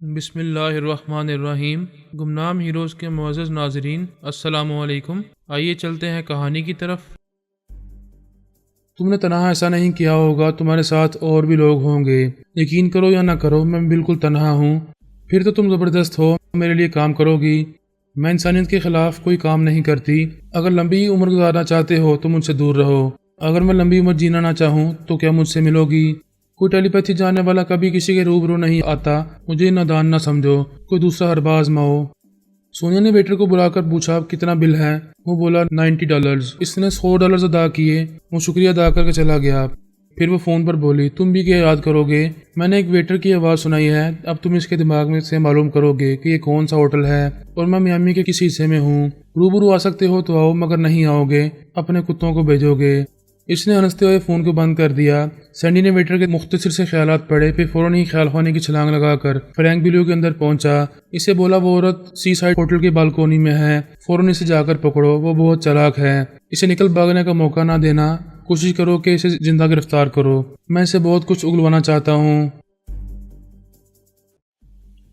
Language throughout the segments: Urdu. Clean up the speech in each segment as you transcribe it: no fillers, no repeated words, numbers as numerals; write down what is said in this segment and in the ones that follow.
بسم اللہ الرحمن الرحیم۔ گمنام ہیروز کے معزز ناظرین، السلام علیکم۔ آئیے چلتے ہیں کہانی کی طرف۔ تم نے تنہا ایسا نہیں کیا ہوگا، تمہارے ساتھ اور بھی لوگ ہوں گے۔ یقین کرو یا نہ کرو، میں بالکل تنہا ہوں۔ پھر تو تم زبردست ہو، میرے لیے کام کرو گی۔ میں انسانیت کے خلاف کوئی کام نہیں کرتی۔ اگر لمبی عمر گزارنا چاہتے ہو تو مجھ سے دور رہو۔ اگر میں لمبی عمر جینا نہ چاہوں تو کیا مجھ سے ملو گی؟ کوئی ٹیلی پیتھی جاننے والا کبھی کسی کے روبرو نہیں آتا، مجھے نادان نہ سمجھو، کوئی دوسرا ہرباز مہ ہو۔ سونیا نے ویٹر کو بلا کر پوچھا کتنا بل ہے؟ وہ بولا $90۔ اس نے $100 ادا کیے۔ وہ شکریہ ادا کر کے چلا گیا۔ پھر وہ فون پر بولی، تم بھی کیا یاد کرو گے؟ میں نے ایک ویٹر کی آواز سنائی ہے، اب تم اس کے دماغ میں سے معلوم کرو گے کہ یہ کون سا ہوٹل ہے اور میں میامی کے کس حصے میں ہوں۔ روبرو آ سکتے ہو تو آؤ، مگر نہیں آؤ گے اپنے کتوں کو بھیجو گے۔ اس نے ہنستے ہوئے فون کو بند کر دیا۔ سینڈی نے ویٹر کے مختصر سے خیالات پڑھے، پھر فوراً ہی خیال خانے کی چھلانگ لگا کر فرینک بلیو کے اندر پہنچا۔ اسے بولا وہ عورت سی سائڈ ہوٹل کی بالکونی میں ہے، فوراً اسے جا کر پکڑو، وہ بہت چالاک ہے۔ اسے نکل بھاگنے کا موقع نہ دینا، کوشش کرو کہ اسے زندہ گرفتار کرو۔ میں اسے بہت کچھ اگلوانا چاہتا ہوں۔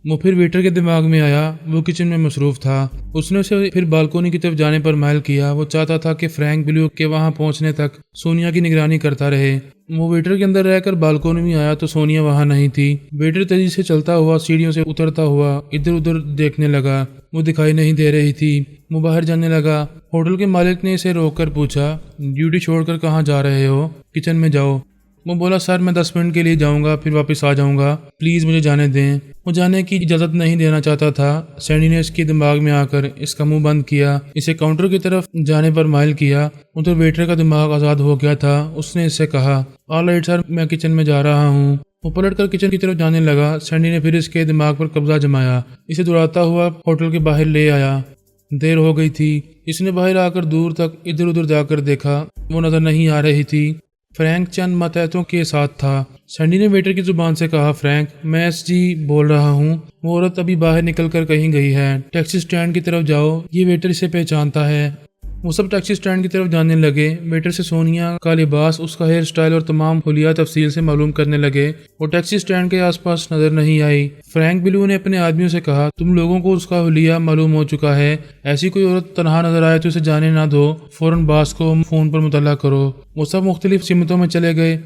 وہ پھر ویٹر کے دماغ میں آیا، وہ کچن میں مصروف تھا۔ اس نے اسے پھر بالکونی کی طرف جانے پر مائل کیا۔ وہ چاہتا تھا کہ فرینک بلیو کے وہاں پہنچنے تک سونیا کی نگرانی کرتا رہے۔ وہ ویٹر کے اندر رہ کر بالکونی میں آیا تو سونیا وہاں نہیں تھی۔ ویٹر تیزی سے چلتا ہوا سیڑھیوں سے اترتا ہوا ادھر ادھر دیکھنے لگا، وہ دکھائی نہیں دے رہی تھی۔ وہ باہر جانے لگا۔ ہوٹل کے مالک نے اسے روک کر پوچھا، ڈیوٹی چھوڑ کر کہاں جا رہے ہو؟ کچن میں جاؤ۔ وہ بولا، سر میں 10 منٹ کے لیے جاؤں گا، پھر واپس آ جاؤں گا، پلیز مجھے جانے دیں۔ وہ جانے کی اجازت نہیں دینا چاہتا تھا۔ سینڈی نے اس کے دماغ میں آ کر اس کا منہ بند کیا، اسے کاؤنٹر کی طرف جانے پر مائل کیا۔ ادھر ویٹر کا دماغ آزاد ہو گیا تھا۔ اس نے اس سے کہا، آل رائٹ سر، میں کچن میں جا رہا ہوں۔ وہ پلٹ کر کچن کی طرف جانے لگا۔ سینڈی نے پھر اس کے دماغ پر قبضہ جمایا، اسے دوڑاتا ہوا ہوٹل کے باہر لے آیا۔ دیر ہو گئی تھی۔ اس نے باہر آ کر دور تک ادھر ادھر جا کر دیکھا، وہ نظر نہیں آ رہی تھی۔ فرینک چند ماتحتوں کے ساتھ تھا۔ سینڈی نے ویٹر کی زبان سے کہا، فرینک، میں ایس جی بول رہا ہوں۔ وہ عورت ابھی باہر نکل کر کہیں گئی ہے، ٹیکسی سٹینڈ کی طرف جاؤ، یہ ویٹر اسے پہچانتا ہے۔ وہ سب ٹیکسی سٹینڈ کی طرف جانے لگے۔ ویٹر سے سونیا کا لباس، اس کا ہیئر سٹائل اور تمام حلیہ تفصیل سے معلوم کرنے لگے۔ وہ ٹیکسی سٹینڈ کے آس پاس نظر نہیں آئی۔ فرینک بلیو نے اپنے آدمیوں سے کہا، تم لوگوں کو اس کا حلیہ معلوم ہو چکا ہے، ایسی کوئی عورت تنہا نظر آئے تو اسے جانے نہ دو، فوراً باس کو فون پر مطلع کرو۔ وہ سب مختلف سمتوں میں چلے گئے۔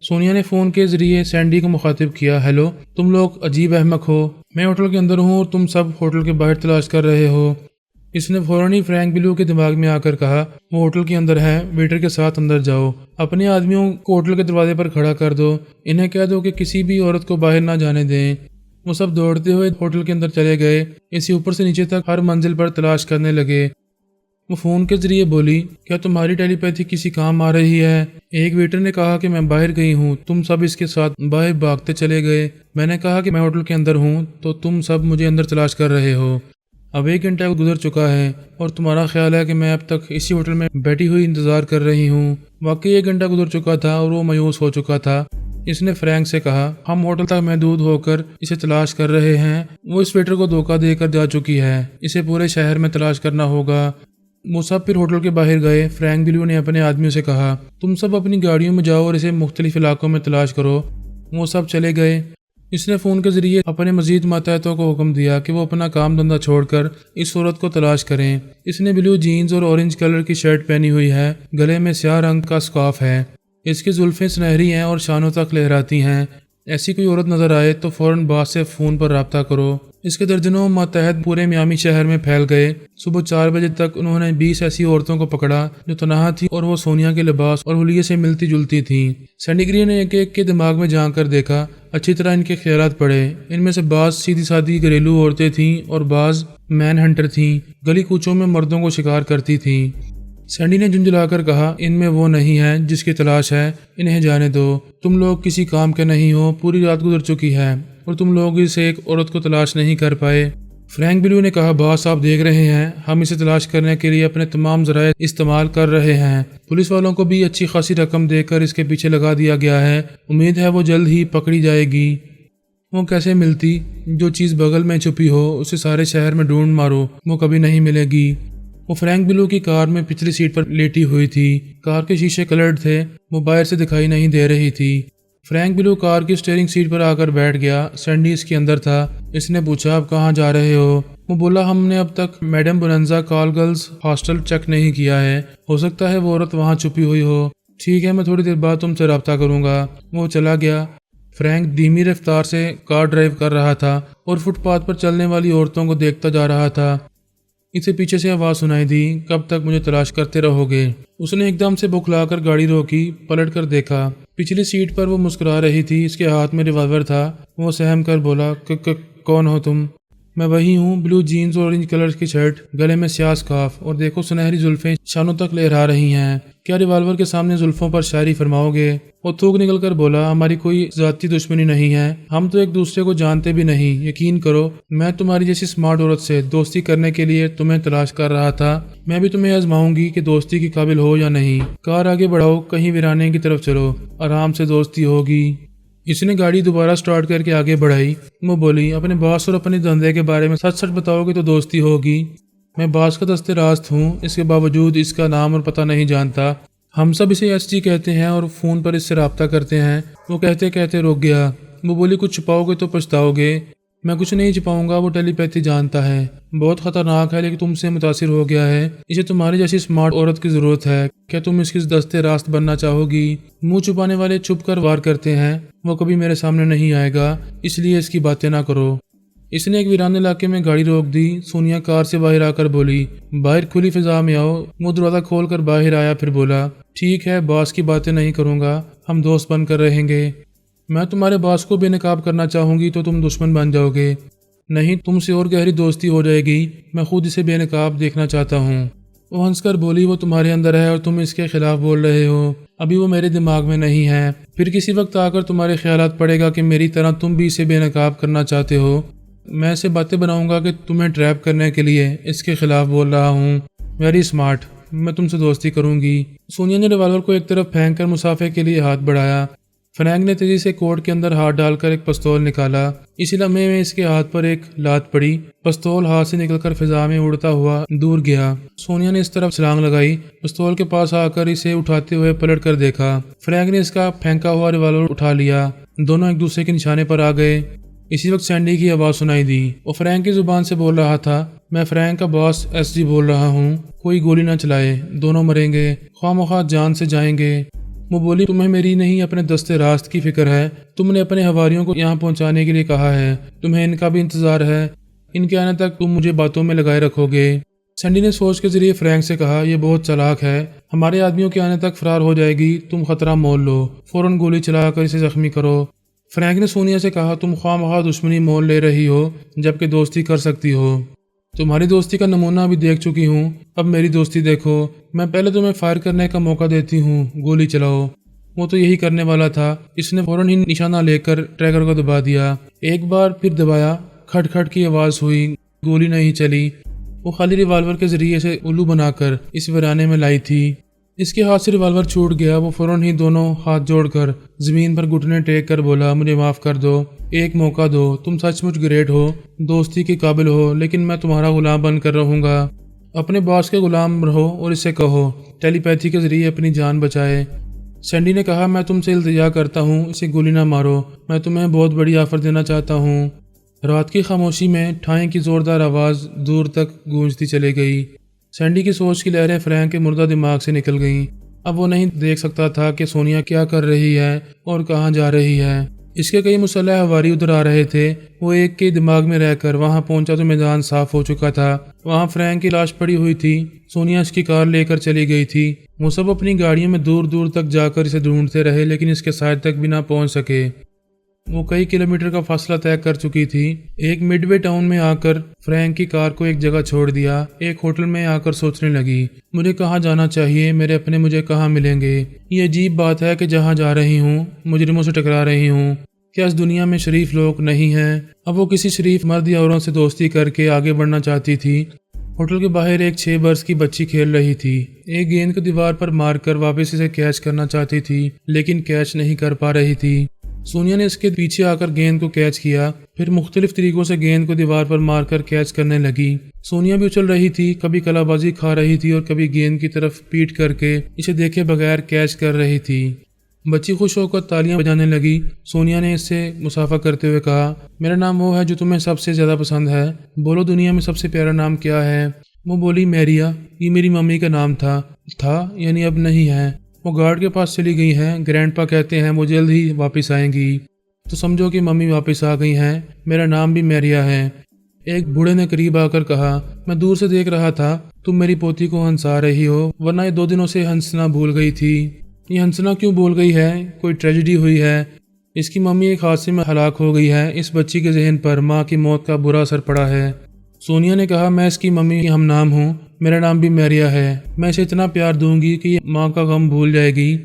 سونیا نے فون کے ذریعے سینڈی کو مخاطب کیا، ہیلو، تم لوگ عجیب احمق ہو، میں ہوٹل کے اندر ہوں اور تم سب ہوٹل کے باہر تلاش کر رہے ہو۔ اس نے فوراً ہی فرینک بلیو کے دماغ میں آ کر کہا، وہ ہوٹل کے اندر ہے، ویٹر کے ساتھ اندر جاؤ، اپنے آدمیوں کو ہوٹل کے دروازے پر کھڑا کر دو، انہیں کہہ دو کہ کسی بھی عورت کو باہر نہ جانے دیں۔ وہ سب دوڑتے ہوئے ہوٹل کے اندر چلے گئے۔ اسے اوپر سے نیچے تک ہر منزل پر تلاش کرنے لگے۔ وہ فون کے ذریعے بولی، کیا تمہاری ٹیلی پیتھی کسی کام آ رہی ہے؟ ایک ویٹر نے کہا کہ میں باہر گئی ہوں، تم سب اس کے ساتھ باہر بھاگتے چلے گئے۔ میں نے کہا کہ میں ہوٹل کے اندر ہوں تو تم سب مجھے اندر تلاش کر رہے ہو۔ اب 1 گھنٹہ گزر چکا ہے اور تمہارا خیال ہے کہ میں اب تک اسی ہوٹل میں بیٹھی ہوئی انتظار کر رہی ہوں۔ واقعی 1 گھنٹہ گزر چکا تھا اور وہ مایوس ہو چکا تھا۔ اس نے فرینک سے کہا، ہم ہوٹل تک محدود ہو کر اسے تلاش کر رہے ہیں، وہ اس ویٹر کو دھوکہ دے کر جا چکی ہے، اسے پورے شہر میں تلاش کرنا ہوگا۔ وہ سب پھر ہوٹل کے باہر گئے۔ فرینک بلیو نے اپنے آدمیوں سے کہا، تم سب اپنی گاڑیوں میں جاؤ اور اسے مختلف علاقوں میں تلاش کرو۔ وہ سب چلے گئے۔ اس نے فون کے ذریعے اپنے مزید ماتحتوں کو حکم دیا کہ وہ اپنا کام دھندہ چھوڑ کر اس عورت کو تلاش کریں۔ اس نے بلیو جینز اور اورنج کلر کی شرٹ پہنی ہوئی ہے، گلے میں سیاہ رنگ کا سکارف ہے، اس کی زلفیں سنہری ہیں اور شانوں تک لہراتی ہیں۔ ایسی کوئی عورت نظر آئے تو فوراً باس سے فون پر رابطہ کرو۔ اس کے درجنوں ماتحت پورے میامی شہر میں پھیل گئے۔ صبح 4 بجے تک انہوں نے 20 ایسی عورتوں کو پکڑا جو تنہا تھی اور وہ سونیا کے لباس اور حلیے سے ملتی جلتی تھیں۔ سینڈی گری نے ایک ایک کے دماغ میں جھانک کر دیکھا، اچھی طرح ان کے خیالات پڑے۔ ان میں سے بعض سیدھی سادی گھریلو عورتیں تھیں اور بعض مین ہنٹر تھیں، گلی کوچوں میں مردوں کو شکار کرتی تھیں۔ سینڈی نے جھنجھلا کر کہا، ان میں وہ نہیں ہے جس کی تلاش ہے، انہیں جانے دو، تم لوگ کسی کام کے نہیں ہو، پوری رات گزر چکی ہے اور تم لوگ اس ایک عورت کو تلاش نہیں کر پائے۔ فرینک بلیو نے کہا، باس آپ دیکھ رہے ہیں، ہم اسے تلاش کرنے کے لیے اپنے تمام ذرائع استعمال کر رہے ہیں، پولیس والوں کو بھی اچھی خاصی رقم دے کر اس کے پیچھے لگا دیا گیا ہے، امید ہے وہ جلد ہی پکڑی جائے گی۔ وہ کیسے ملتی؟ جو چیز بغل میں چھپی ہو اسے سارے شہر میں ڈھونڈ مارو، وہ کبھی نہیں ملے گی۔ وہ فرینک بلیو کی کار میں پچھلی سیٹ پر لیٹی ہوئی تھی۔ کار کے شیشے کلرڈ تھے، وہ باہر سے دکھائی نہیں دے رہی تھی۔ فرینک بلو کار کی اسٹیئرنگ سیٹ پر آ کر بیٹھ گیا۔ سینڈی اس کے اندر تھا۔ اس نے پوچھا آپ کہاں جا رہے ہو؟ وہ بولا ہم نے اب تک میڈم بوننزا کال گرلز ہاسٹل چیک نہیں کیا ہے، ہو سکتا ہے وہ عورت وہاں چھپی ہوئی ہو۔ ٹھیک ہے، میں تھوڑی دیر بعد تم سے رابطہ کروں گا۔ وہ چلا گیا۔ فرینک دھیمی رفتار سے کار ڈرائیو کر رہا تھا اور فٹ پاتھ پر چلنے والی عورتوں کو دیکھتا جا رہا تھا۔ اسے پیچھے سے آواز سنائی دی، کب تک مجھے تلاش کرتے رہو گے؟ اس نے ایک دم سے بکھلا کر گاڑی روکی، پلٹ کر دیکھا۔ پچھلی سیٹ پر وہ مسکرا رہی تھی، اس کے ہاتھ میں ریوالور تھا۔ وہ سہم کر بولا کون ہو تم؟ میں وہی ہوں، بلو جینز اور اورنج کلر کی شرٹ، گلے میں سیاہ سکارف، اور دیکھو سنہری زلفیں شانوں تک لہرا رہی ہیں۔ کیا ریوالور کے سامنے زلفوں پر شاعری فرماؤ گے؟ وہ تھوک نکل کر بولا، ہماری کوئی ذاتی دشمنی نہیں ہے، ہم تو ایک دوسرے کو جانتے بھی نہیں۔ یقین کرو میں تمہاری جیسی سمارٹ عورت سے دوستی کرنے کے لیے تمہیں تلاش کر رہا تھا۔ میں بھی تمہیں آزماؤں گی کہ دوستی کے قابل ہو یا نہیں۔ کار آگے بڑھاؤ، کہیں ویرانے کی طرف چلو، آرام سے دوستی ہوگی۔ اس نے گاڑی دوبارہ سٹارٹ کر کے آگے بڑھائی۔ وہ بولی، اپنے باس اور اپنے دھندے کے بارے میں سچ سچ بتاؤ گے تو دوستی ہوگی۔ میں باس کا دست راست ہوں، اس کے باوجود اس کا نام اور پتہ نہیں جانتا۔ ہم سب اسے ایس جی کہتے ہیں اور فون پر اس سے رابطہ کرتے ہیں۔ وہ کہتے کہتے رک گیا۔ وہ بولی، کچھ چھپاؤ گے تو پچھتاؤ گے۔ میں کچھ نہیں چھپاؤں گا، وہ ٹیلی پیتھی جانتا ہے، بہت خطرناک ہے، لیکن تم سے متاثر ہو گیا ہے۔ اسے تمہاری جیسی سمارٹ عورت کی ضرورت ہے۔ کیا تم اس کی دست راست بننا چاہو گی؟ منہ چھپانے والے چھپ کر وار کرتے ہیں۔ وہ کبھی میرے سامنے نہیں آئے گا، اس لیے اس کی باتیں نہ کرو۔ اس نے ایک ویرانے علاقے میں گاڑی روک دی۔ سونیا کار سے باہر آ کر بولی، باہر کھلی فضا میں آؤ۔ وہ دروازہ کھول کر باہر آیا، پھر بولا، ٹھیک ہے، باس کی باتیں نہیں کروں گا، ہم دوست بن کر رہیں گے۔ میں تمہارے باس کو بے نقاب کرنا چاہوں گی تو تم دشمن بن جاؤ گے۔ نہیں، تم سے اور گہری دوستی ہو جائے گی۔ میں خود اسے بے نقاب دیکھنا چاہتا ہوں۔ وہ ہنس کر بولی، وہ تمہارے اندر ہے اور تم اس کے خلاف بول رہے ہو۔ ابھی وہ میرے دماغ میں نہیں ہے، پھر کسی وقت آ کر تمہارے خیالات پڑے گا کہ میری طرح تم بھی اسے بے نقاب کرنا چاہتے ہو۔ میں اسے باتیں بناؤں گا کہ تمہیں ٹریپ کرنے کے لیے اس کے خلاف بول رہا ہوں۔ ویری اسمارٹ، میں تم سے دوستی کروں گی۔ سونیا نے ریوالور کو ایک طرف پھینک کر مسافے کے لیے ہاتھ بڑھایا۔ فرینک نے تیزی سے کوٹ کے اندر ہاتھ ڈال کر ایک پستول نکالا۔ اسی لمحے میں اس کے ہاتھ پر ایک لات پڑی، پستول ہاتھ سے نکل کر فضا میں اڑتا ہوا دور گیا۔ سونیا نے اس طرف چھلانگ لگائی، پستول کے پاس آ کر اسے اٹھاتے ہوئے پلٹ کر دیکھا۔ فرینک نے اس کا پھینکا ہوا ریوالور اٹھا لیا۔ دونوں ایک دوسرے کے نشانے پر آ گئے۔ اسی وقت سینڈی کی آواز سنائی دی۔ وہ فرینک کی زبان سے بول رہا تھا، میں فرینک کا باس ایس جی بول رہا ہوں، کوئی گولی نہ چلائے، دونوں مریں گے، خواہ مخواہ جان سے جائیں گے۔ وہ بولی، تمہیں میری نہیں اپنے دست راست کی فکر ہے۔ تم نے اپنے حواریوں کو یہاں پہنچانے کے لیے کہا ہے، تمہیں ان کا بھی انتظار ہے۔ ان کے آنے تک تم مجھے باتوں میں لگائے رکھو گے۔ سینڈی نے سوچ کے ذریعے فرینک سے کہا، یہ بہت چالاک ہے، ہمارے آدمیوں کے آنے تک فرار ہو جائے گی، تم خطرہ مول لو، فوراً گولی چلا کر اسے زخمی کرو۔ فرینک نے سونیا سے کہا، تم خواہ مخواہ دشمنی مول لے رہی ہو جبکہ دوستی کر سکتی ہو۔ تمہاری دوستی کا نمونہ بھی دیکھ چکی ہوں، اب میری دوستی دیکھو۔ میں پہلے تمہیں فائر کرنے کا موقع دیتی ہوں، گولی چلاؤ۔ وہ تو یہی کرنے والا تھا۔ اس نے فوراً ہی نشانہ لے کر ٹریگر کو دبا دیا۔ ایک بار پھر دبایا، کھٹ کھٹ کی آواز ہوئی، گولی نہیں چلی۔ وہ خالی ریوالور کے ذریعے سے الو بنا کر اس ویرانے میں لائی تھی۔ اس کے ہاتھ سے ریوالور چھوٹ گیا۔ وہ فوراً ہی دونوں ہاتھ جوڑ کر زمین پر گھٹنے ٹیک کر بولا، مجھے معاف کر دو، ایک موقع دو، تم سچ مچ گریٹ ہو، دوستی کے قابل ہو، لیکن میں تمہارا غلام بن کر رہوں گا۔ اپنے باس کے غلام رہو اور اسے کہو ٹیلی پیتھی کے ذریعے اپنی جان بچائے۔ سینڈی نے کہا، میں تم سے التجا کرتا ہوں، اسے گولی نہ مارو، میں تمہیں بہت بڑی آفر دینا چاہتا ہوں۔ رات کی خاموشی میں ٹھائیں کی زوردار آواز دور تک گونجتی چلی گئی۔ سینڈی کی سوچ کی لہریں فرینک کے مردہ دماغ سے نکل گئیں۔ اب وہ نہیں دیکھ سکتا تھا کہ سونیا کیا کر رہی ہے اور کہاں جا رہی ہے۔ اس کے کئی مسلح ہواری ادھر آ رہے تھے۔ وہ ایک کے دماغ میں رہ کر وہاں پہنچا تو میدان صاف ہو چکا تھا۔ وہاں فرینک کی لاش پڑی ہوئی تھی، سونیا اس کی کار لے کر چلی گئی تھی۔ وہ سب اپنی گاڑیوں میں دور دور تک جا کر اسے ڈھونڈتے رہے، لیکن اس کے سائے تک بھی نہ پہنچ سکے۔ وہ کئی کلومیٹر کا فاصلہ طے کر چکی تھی۔ ایک مڈ وے ٹاؤن میں آ کر فرینک کی کار کو ایک جگہ چھوڑ دیا۔ ایک ہوٹل میں آ کر سوچنے لگی، مجھے کہاں جانا چاہیے، میرے اپنے مجھے کہاں ملیں گے۔ یہ عجیب بات ہے کہ جہاں جا رہی ہوں مجرموں سے ٹکرا رہی ہوں۔ کیا اس دنیا میں شریف لوگ نہیں ہیں؟ اب وہ کسی شریف مرد یا عورت سے دوستی کر کے آگے بڑھنا چاہتی تھی۔ ہوٹل کے باہر ایک 6 برس کی بچی کھیل رہی تھی۔ ایک گیند کو دیوار پر مار کر واپس اسے کیچ کرنا چاہتی تھی، لیکن کیچ نہیں کر پا رہی تھی۔ سونیا نے اس کے پیچھے آ کر گیند کو کیچ کیا، پھر مختلف طریقوں سے گیند کو دیوار پر مار کر کیچ کرنے لگی۔ سونیا بھی اچھل رہی تھی، کبھی کلا بازی کھا رہی تھی اور کبھی گیند کی طرف پیٹ کر کے اسے دیکھے بغیر کیچ کر رہی تھی۔ بچی خوش ہو کر تالیاں بجانے لگی۔ سونیا نے اس سے مصافحہ کرتے ہوئے کہا، میرا نام وہ ہے جو تمہیں سب سے زیادہ پسند ہے، بولو دنیا میں سب سے پیارا نام کیا ہے؟ وہ بولی، میریا، یہ میری ممی کا نام تھا یعنی اب نہیں ہے، وہ گارڈ کے پاس چلی گئی ہیں، گرینڈ پا کہتے ہیں وہ جلد ہی واپس آئیں گی، تو سمجھو کہ ممی واپس آ گئی ہیں، میرا نام بھی میریا ہے۔ ایک بوڑھے نے قریب آ کر کہا، میں دور سے دیکھ رہا تھا تم میری پوتی کو ہنسا رہی ہو، ورنہ یہ 2 دنوں سے ہنسنا بھول گئی تھی۔ یہ ہنسنا کیوں بھول گئی ہے؟ کوئی ٹریجڈی ہوئی ہے؟ اس کی ممی ایک حادثے میں ہلاک ہو گئی ہے، اس بچی کے ذہن پر ماں کی موت کا برا اثر پڑا ہے۔ سونیا نے کہا، میں اس کی ممی کی ہم نام ہوں، میرا نام بھی میریا ہے، میں اسے اتنا پیار دوں گی کہ یہ ماں کا غم بھول جائے گی۔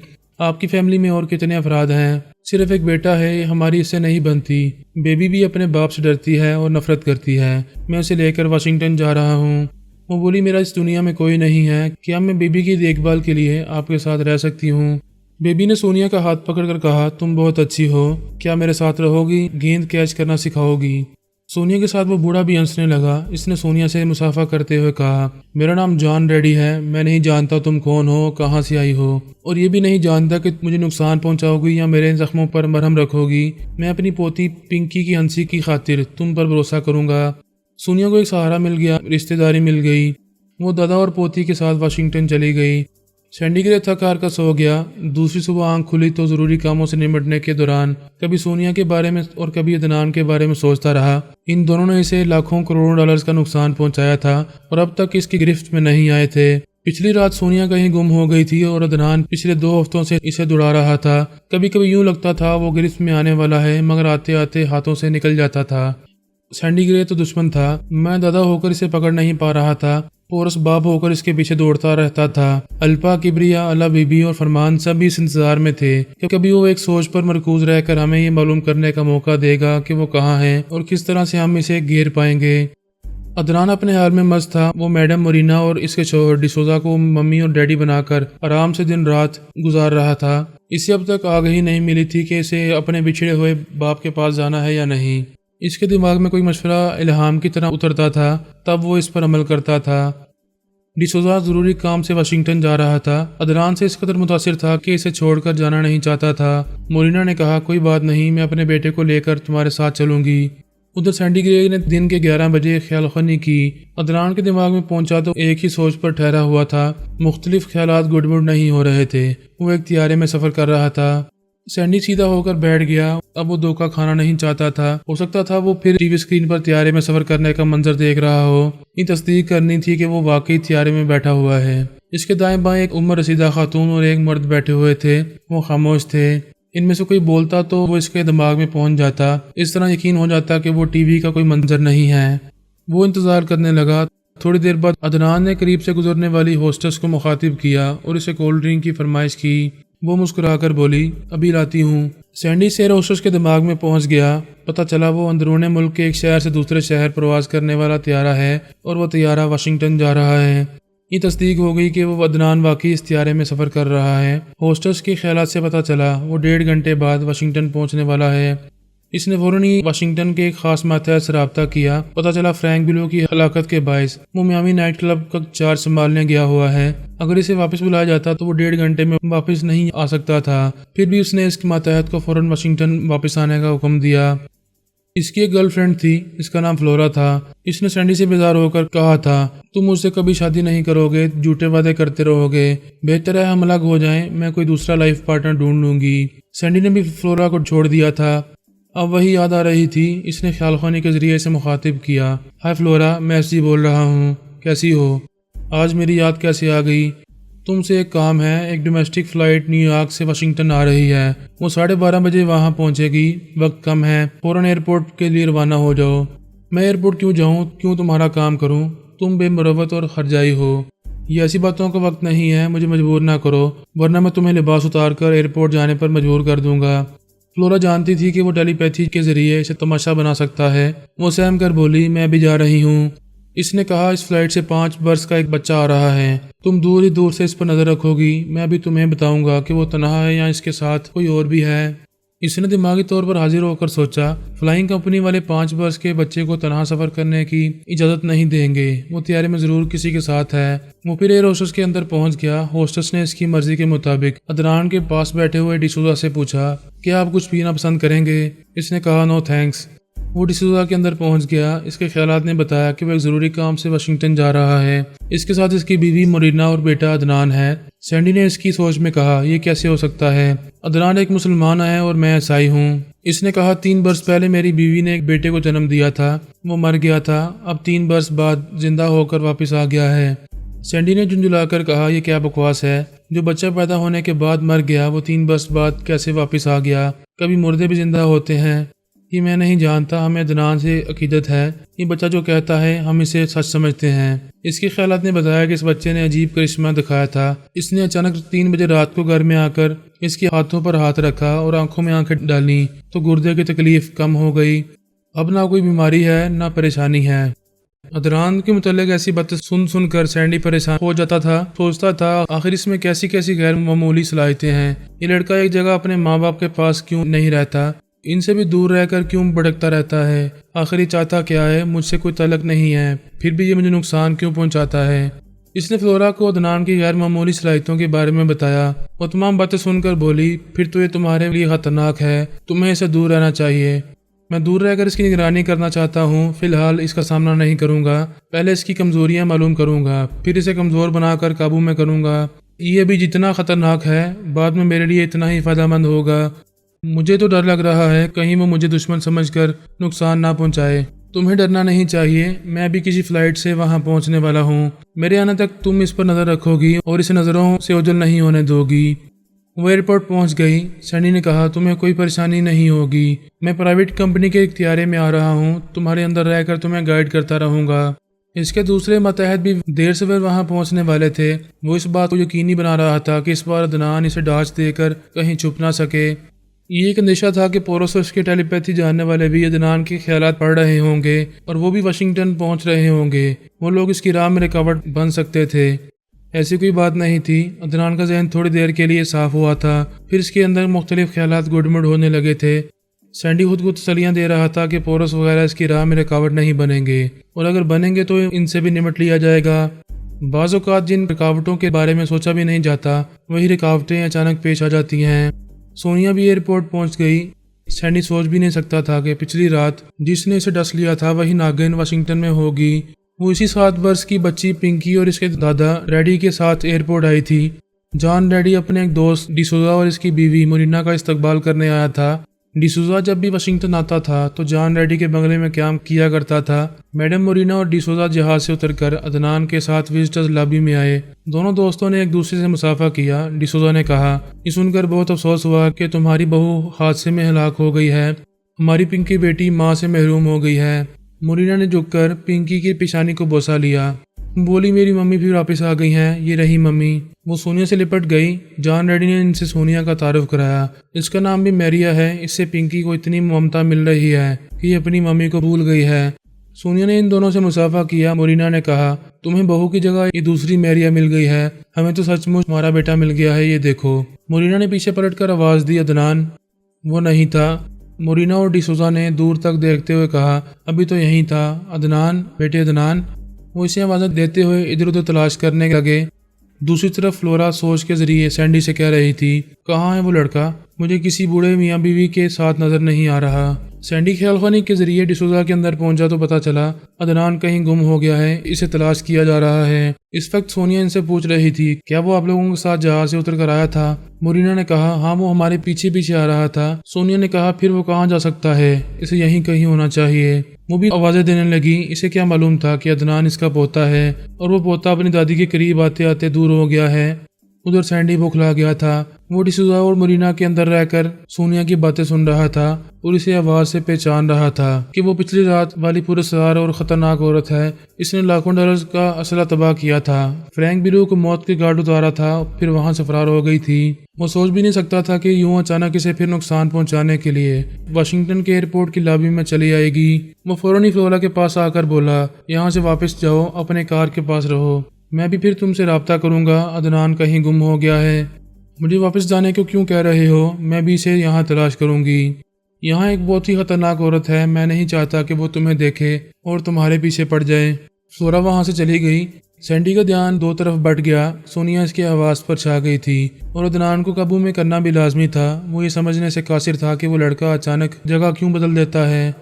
آپ کی فیملی میں اور کتنے افراد ہیں؟ صرف ایک بیٹا ہے، ہماری اس سے نہیں بنتی، بیبی بھی اپنے باپ سے ڈرتی ہے اور نفرت کرتی ہے، میں اسے لے کر واشنگٹن جا رہا ہوں۔ وہ بولی، میرا اس دنیا میں کوئی نہیں ہے، کیا میں بیبی کی دیکھ بھال کے لیے آپ کے ساتھ رہ سکتی ہوں؟ بیبی نے سونیا کا ہاتھ پکڑ کر کہا، تم بہت اچھی ہو، کیا میرے ساتھ رہو گی؟ گیند کیچ کرنا سکھاؤ گی؟ سونیا کے ساتھ وہ بوڑھا بھی ہنسنے لگا۔ اس نے سونیا سے مصافحہ کرتے ہوئے کہا، میرا نام جان ریڈی ہے، میں نہیں جانتا تم کون ہو، کہاں سے آئی ہو، اور یہ بھی نہیں جانتا کہ مجھے نقصان پہنچاؤ گی یا میرے زخموں پر مرہم رکھو گی۔ میں اپنی پوتی پنکی کی ہنسی کی خاطر تم پر بھروسہ کروں گا۔ سونیا کو ایک سہارا مل گیا، رشتہ داری مل گئی۔ وہ دادا اور پوتی کے ساتھ واشنگٹن چلی گئی۔ سینڈی کے لیے تھک ہار کر سو گیا۔ دوسری صبح آنکھ کھلی تو ضروری کاموں سے نمٹنے کے دوران کبھی سونیا کے بارے میں اور کبھی عدنان کے بارے میں سوچتا رہا۔ ان دونوں نے اسے لاکھوں کروڑوں ڈالرز کا نقصان پہنچایا تھا اور اب تک اس کی گرفت میں نہیں آئے تھے۔ پچھلی رات سونیا کہیں گم ہو گئی تھی اور عدنان پچھلے 2 ہفتوں سے اسے دوڑا رہا تھا۔ کبھی کبھی یوں لگتا تھا وہ گرفت میں آنے والا ہے، مگر آتے آتے ہاتھوں سے نکل جاتا تھا۔ سینڈی گرے تو دشمن تھا، میں دادا ہو کر اسے پکڑ نہیں پا رہا تھا، پورس باپ ہو کر اس کے پیچھے دوڑتا رہتا تھا۔ الپا، کبریا، اللہ بی بی اور فرمان سب اس انتظار میں تھے کہ کبھی وہ ایک سوچ پر مرکوز رہ کر ہمیں یہ معلوم کرنے کا موقع دے گا کہ وہ کہاں ہے اور کس طرح سے ہم اسے گھیر پائیں گے۔ عدنان اپنے حال میں مست تھا۔ وہ میڈم مورینا اور اس کے شوہر ڈسوزا کو ممی اور ڈیڈی بنا کر آرام سے دن رات گزار رہا تھا۔ اسے اب تک آگہی نہیں ملی تھی کہ اسے اپنے بچھڑے ہوئے باپ کے پاس جانا ہے یا نہیں۔ اس کے دماغ میں کوئی مشورہ الہام کی طرح اترتا تھا، تب وہ اس پر عمل کرتا تھا۔ ڈسوزا ضروری کام سے واشنگٹن جا رہا تھا۔ عدنان سے اس قدر متاثر تھا کہ اسے چھوڑ کر جانا نہیں چاہتا تھا۔ مورینا نے کہا، کوئی بات نہیں، میں اپنے بیٹے کو لے کر تمہارے ساتھ چلوں گی۔ ادھر سینڈی گرے نے دن کے 11 بجے خیال خوانی کی۔ عدنان کے دماغ میں پہنچا تو ایک ہی سوچ پر ٹھہرا ہوا تھا، مختلف خیالات گڑبڑ نہیں ہو رہے تھے۔ وہ ایک طیارے میں سفر کر رہا تھا۔ سینڈی سیدھا ہو کر بیٹھ گیا۔ اب وہ دھوکہ کھانا نہیں چاہتا تھا۔ ہو سکتا تھا وہ پھر ٹی وی اسکرین پر طیارے میں سفر کرنے کا منظر دیکھ رہا ہو۔ یہ تصدیق کرنی تھی کہ وہ واقعی طیارے میں بیٹھا ہوا ہے۔ اس کے دائیں بائیں ایک عمر رسیدہ خاتون اور ایک مرد بیٹھے ہوئے تھے۔ وہ خاموش تھے۔ ان میں سے کوئی بولتا تو وہ اس کے دماغ میں پہنچ جاتا، اس طرح یقین ہو جاتا کہ وہ ٹی وی کا کوئی منظر نہیں ہے۔ وہ انتظار کرنے لگا۔ تھوڑی دیر بعد عدنان نے قریب سے گزرنے والی ہوسٹس کو مخاطب کیا اور اسے کولڈ ڈرنک کی فرمائش کی۔ وہ مسکرا کر بولی، ابھی لاتی ہوں۔ سینڈی سیر ہوسٹس کے دماغ میں پہنچ گیا۔ پتہ چلا وہ اندرون ملک کے ایک شہر سے دوسرے شہر پرواز کرنے والا طیارہ ہے اور وہ طیارہ واشنگٹن جا رہا ہے۔ یہ تصدیق ہو گئی کہ وہ عدنان واقعی اس طیارے میں سفر کر رہا ہے۔ ہوسٹس کے خیالات سے پتہ چلا وہ 1.5 گھنٹے بعد واشنگٹن پہنچنے والا ہے۔ اس نے فوراً ہی واشنگٹن کے ایک خاص ماتحت سے رابطہ کیا۔ پتہ چلا فرینک بلو کی ہلاکت کے باعث وہ میامی نائٹ کلب کا چارج سنبھالنے گیا ہوا ہے۔ اگر اسے واپس بلایا جاتا تو وہ 1.5 گھنٹے میں واپس نہیں آ سکتا تھا۔ پھر بھی اس نے اس کے ماتحت کو فوراً واشنگٹن واپس آنے کا حکم دیا۔ اس کی ایک گرل فرینڈ تھی، اس کا نام فلورا تھا۔ اس نے سینڈی سے بیزار ہو کر کہا تھا، تم مجھ سے کبھی شادی نہیں کرو گے، جھوٹے وعدے کرتے رہو گے، بہتر ہے ہم الگ ہو جائیں، میں کوئی دوسرا لائف پارٹنر ڈھونڈ لوں گی۔ سینڈی نے بھی فلورا کو چھوڑ دیا تھا۔ اب وہی یاد آ رہی تھی۔ اس نے خیال خوانی کے ذریعے سے مخاطب کیا، ہائے فلورا، میں ایسی بول رہا ہوں، کیسی ہو؟ آج میری یاد کیسے آ گئی؟ تم سے ایک کام ہے، ایک ڈومیسٹک فلائٹ نیو یارک سے واشنگٹن آ رہی ہے، وہ 12:30 بجے وہاں پہنچے گی، وقت کم ہے، فوراً ایئرپورٹ کے لیے روانہ ہو جاؤ۔ میں ایئرپورٹ کیوں جاؤں؟ کیوں تمہارا کام کروں؟ تم بے مروت اور خرجائی ہو۔ یہ ایسی باتوں کا وقت نہیں ہے، مجھے مجبور نہ کرو، ورنہ میں تمہیں لباس اتار کر ایئرپورٹ جانے پر مجبور کر دوں گا۔ فلورا جانتی تھی کہ وہ ٹیلی پیتھی کے ذریعے اسے تماشا بنا سکتا ہے۔ وہ سہم کر بولی، میں بھی جا رہی ہوں۔ اس نے کہا، اس فلائٹ سے 5 برس کا ایک بچہ آ رہا ہے، تم دور ہی دور سے اس پر نظر رکھو گی، میں ابھی تمہیں بتاؤں گا کہ وہ تنہا ہے یا اس کے ساتھ کوئی اور بھی ہے۔ اس نے دماغی طور پر حاضر ہو کر سوچا فلائنگ کمپنی والے 5 برس کے بچے کو تنہا سفر کرنے کی اجازت نہیں دیں گے، وہ طیارے میں ضرور کسی کے ساتھ ہے۔ وہ پھر ایئر ہوسٹس کے اندر پہنچ گیا۔ ہوسٹس نے اس کی مرضی کے مطابق عدنان کے پاس بیٹھے ہوئے ڈیسوزا سے پوچھا کیا آپ کچھ پینا پسند کریں گے؟ اس نے کہا نو تھینکس۔ وہ ڈیسوزا کے اندر پہنچ گیا۔ اس کے خیالات نے بتایا کہ وہ ایک ضروری کام سے واشنگٹن جا رہا ہے۔ اس کے ساتھ اس کی بیوی مورینا اور بیٹا عدنان ہے۔ سینڈی نے اس کی سوچ میں کہا یہ کیسے ہو سکتا ہے؟ عدنان ایک مسلمان ہے اور میں عیسائی ہوں۔ اس نے کہا 3 برس پہلے میری بیوی نے ایک بیٹے کو جنم دیا تھا، وہ مر گیا تھا، اب 3 برس بعد زندہ ہو کر واپس آ گیا ہے۔ سینڈی نے جھنجھلا کر کہا یہ کیا بکواس ہے؟ جو بچہ پیدا ہونے کے بعد مر گیا وہ 3 برس بعد کیسے واپس آ گیا؟ کبھی مردے بھی زندہ ہوتے ہیں؟ یہ میں نہیں جانتا، ہمیں عدنان سے عقیدت ہے، یہ بچہ جو کہتا ہے ہم اسے سچ سمجھتے ہیں۔ اس کے خیالات نے بتایا کہ اس بچے نے عجیب کرشمہ دکھایا تھا۔ اس نے اچانک 3 بجے رات کو گھر میں آ کر اس کے ہاتھوں پر ہاتھ رکھا اور آنکھوں میں آنکھیں ڈالی تو گردے کی تکلیف کم ہو گئی۔ اب نہ کوئی بیماری ہے نہ پریشانی ہے۔ عدنان کے متعلق ایسی باتیں سن کر سینڈی پریشان ہو جاتا تھا، سوچتا تھا آخر اس میں کیسی کیسی غیر معمولی صلاحیتیں ہیں۔ یہ لڑکا ایک جگہ اپنے ماں باپ کے پاس کیوں نہیں رہتا؟ ان سے بھی دور رہ کر کیوں بھٹکتا رہتا ہے؟ آخر یہ چاہتا کیا ہے؟ مجھ سے کوئی تعلق نہیں ہے، پھر بھی یہ مجھے نقصان کیوں پہنچاتا ہے؟ اس نے فلورا کو عدنان کی غیر معمولی صلاحیتوں کے بارے میں بتایا۔ وہ تمام باتیں سن کر بولی پھر تو یہ تمہارے لیے خطرناک ہے، تمہیں اسے دور رہنا چاہیے۔ میں دور رہ کر اس کی نگرانی کرنا چاہتا ہوں، فی الحال اس کا سامنا نہیں کروں گا، پہلے اس کی کمزوریاں معلوم کروں گا، پھر اسے کمزور بنا کر قابو میں کروں گا۔ یہ بھی جتنا خطرناک ہے بعد میں میرے لیے اتنا ہی فائدہ مند ہوگا۔ مجھے تو ڈر لگ رہا ہے کہیں وہ مجھے دشمن سمجھ کر نقصان نہ پہنچائے۔ تمہیں ڈرنا نہیں چاہیے، میں بھی کسی فلائٹ سے وہاں پہنچنے والا ہوں، میرے آنے تک تم اس پر نظر رکھو گی اور اسے نظروں سے اوجھل نہیں ہونے دو گی۔ وہ ایئرپورٹ پہنچ گئی۔ سینڈی نے کہا تمہیں کوئی پریشانی نہیں ہوگی، میں پرائیویٹ کمپنی کے اختیارے میں آ رہا ہوں، تمہارے اندر رہ کر تمہیں گائیڈ کرتا رہوں گا۔ اس کے دوسرے ماتحت بھی دیر سویر وہاں پہنچنے والے تھے۔ وہ اس بات کو یقینی بنا رہا تھا کہ اس بار عدنان اسے ڈانچ دے کر کہیں چھپ نہ سکے۔ یہ ایک اندیشہ تھا کہ پورس اور اس کے ٹیلی پیتھی جاننے والے بھی عدنان کے خیالات پڑھ رہے ہوں گے اور وہ بھی واشنگٹن پہنچ رہے ہوں گے، وہ لوگ اس کی راہ میں رکاوٹ بن سکتے تھے۔ ایسی کوئی بات نہیں تھی۔ عدنان کا ذہن تھوڑی دیر کے لیے صاف ہوا تھا، پھر اس کے اندر مختلف خیالات گڈمڈ ہونے لگے تھے۔ سینڈی خود کو تسلیاں دے رہا تھا کہ پورس وغیرہ اس کی راہ میں رکاوٹ نہیں بنیں گے، اور اگر بنیں گے تو ان سے بھی نمٹ لیا جائے گا۔ بعض اوقات جن رکاوٹوں کے بارے میں سوچا بھی نہیں جاتا وہی رکاوٹیں اچانک پیش آ جاتی ہیں۔ سونیا بھی ایئرپورٹ پہنچ گئی۔ سینڈی سوچ بھی نہیں سکتا تھا کہ پچھلی رات جس نے اسے ڈس لیا تھا وہی ناگن واشنگٹن میں ہوگی۔ وہ اسی 7 برس کی بچی پنکی اور اس کے دادا ریڈی کے ساتھ ایئرپورٹ آئی تھی۔ جان ریڈی اپنے ایک دوست ڈیسوزا اور اس کی بیوی مورینا کا استقبال کرنے آیا تھا۔ ڈیسوزا جب بھی واشنگٹن آتا تھا تو جان ریڈی کے بنگلے میں قیام کیا کرتا تھا۔ میڈم مورینا اور ڈیسوزا جہاز سے اتر کر عدنان کے ساتھ وزٹرز لابی میں آئے۔ دونوں دوستوں نے ایک دوسرے سے مصافحہ کیا۔ ڈیسوزا نے کہا یہ سن کر بہت افسوس ہوا کہ تمہاری بہو حادثے میں ہلاک ہو گئی ہے، ہماری پنکی بیٹی ماں سے محروم ہو گئی ہے۔ مورینا نے جھک کر پنکی کی پیشانی کو بوسہ لیا، بولی میری ممی بھی واپس آ گئی ہیں، یہ رہی ممی۔ وہ سونیا سے لپٹ گئی۔ جان ریڈی نے ان سے سونیا کا تعارف کرایا، اس کا نام بھی میریا ہے، اس سے پنکی کو اتنی ممتا مل رہی ہے کہ یہ اپنی ممی کو بھول گئی ہے۔ سونیا نے ان دونوں سے مصافحہ کیا۔ مورینا نے کہا تمہیں بہو کی جگہ یہ دوسری میریا مل گئی ہے، ہمیں تو سچ مچ ہمارا بیٹا مل گیا ہے، یہ دیکھو۔ مورینا نے پیچھے پلٹ کر آواز دی عدنان؟ وہ نہیں تھا۔ مورینا اور ڈیسوزا نے دور تک دیکھتے ہوئے کہا ابھی تو یہیں تھا، عدنان بیٹے عدنان۔ وہ اسے آوازیں دیتے ہوئے ادھر ادھر تلاش کرنے لگے۔ دوسری طرف فلورا سوچ کے ذریعے سینڈی سے کہہ رہی تھی کہاں ہے وہ لڑکا؟ مجھے کسی بوڑھے میاں بیوی کے ساتھ نظر نہیں آ رہا۔ سینڈی خیال خانی کے ذریعے ڈیسوزا کے اندر پہنچا تو پتا چلا عدنان کہیں گم ہو گیا ہے، اسے تلاش کیا جا رہا ہے۔ اس وقت سونیا ان سے پوچھ رہی تھی کیا وہ آپ لوگوں کے ساتھ جہاز سے اتر کر آیا تھا؟ مورینا نے کہا ہاں وہ ہمارے پیچھے پیچھے آ رہا تھا۔ سونیا نے کہا پھر وہ کہاں جا سکتا ہے، اسے یہیں کہیں ہونا چاہیے۔ وہ بھی آوازیں دینے لگی، اسے کیا معلوم تھا کہ عدنان اس کا پوتا ہے اور وہ پوتا اپنی دادی کے قریب آتے آتے دور ہو گیا ہے۔ ادھر سینڈی بوکھلا گیا تھا۔ وہ ڈیسوزا اور مورینا کے اندر رہ کر سونیا کی باتیں سن رہا تھا اور اسے آواز سے پہچان رہا تھا کہ وہ پچھلی رات والی پراسرار اور خطرناک عورت ہے، اس نے لاکھوں ڈالرز کا اسلحہ تباہ کیا تھا، فرینک بلو کو موت کے گھاٹ اتارا تھا، پھر وہاں سے فرار ہو گئی تھی۔ وہ سوچ بھی نہیں سکتا تھا کہ یوں اچانک اسے پھر نقصان پہنچانے کے لیے واشنگٹن کے ایئرپورٹ کی لابی میں چلی آئے گی۔ وہ فوراً ہی فلورا کے پاس آ کر بولا یہاں سے واپس جاؤ، اپنے کار کے پاس رہو، میں بھی پھر تم سے رابطہ کروں گا، عدنان کہیں گم ہو گیا ہے۔ مجھے واپس جانے کو کیوں کہہ رہے ہو؟ میں بھی اسے یہاں تلاش کروں گی۔ یہاں ایک بہت ہی خطرناک عورت ہے، میں نہیں چاہتا کہ وہ تمہیں دیکھے اور تمہارے پیچھے پڑ جائے۔ سورا وہاں سے چلی گئی۔ سینڈی کا دھیان دو طرف بٹ گیا۔ سونیا اس کی آواز پر چھا گئی تھی اور عدنان کو قابو میں کرنا بھی لازمی تھا۔ وہ یہ سمجھنے سے قاصر تھا کہ وہ لڑکا اچانک جگہ کیوں بدل دیتا ہے۔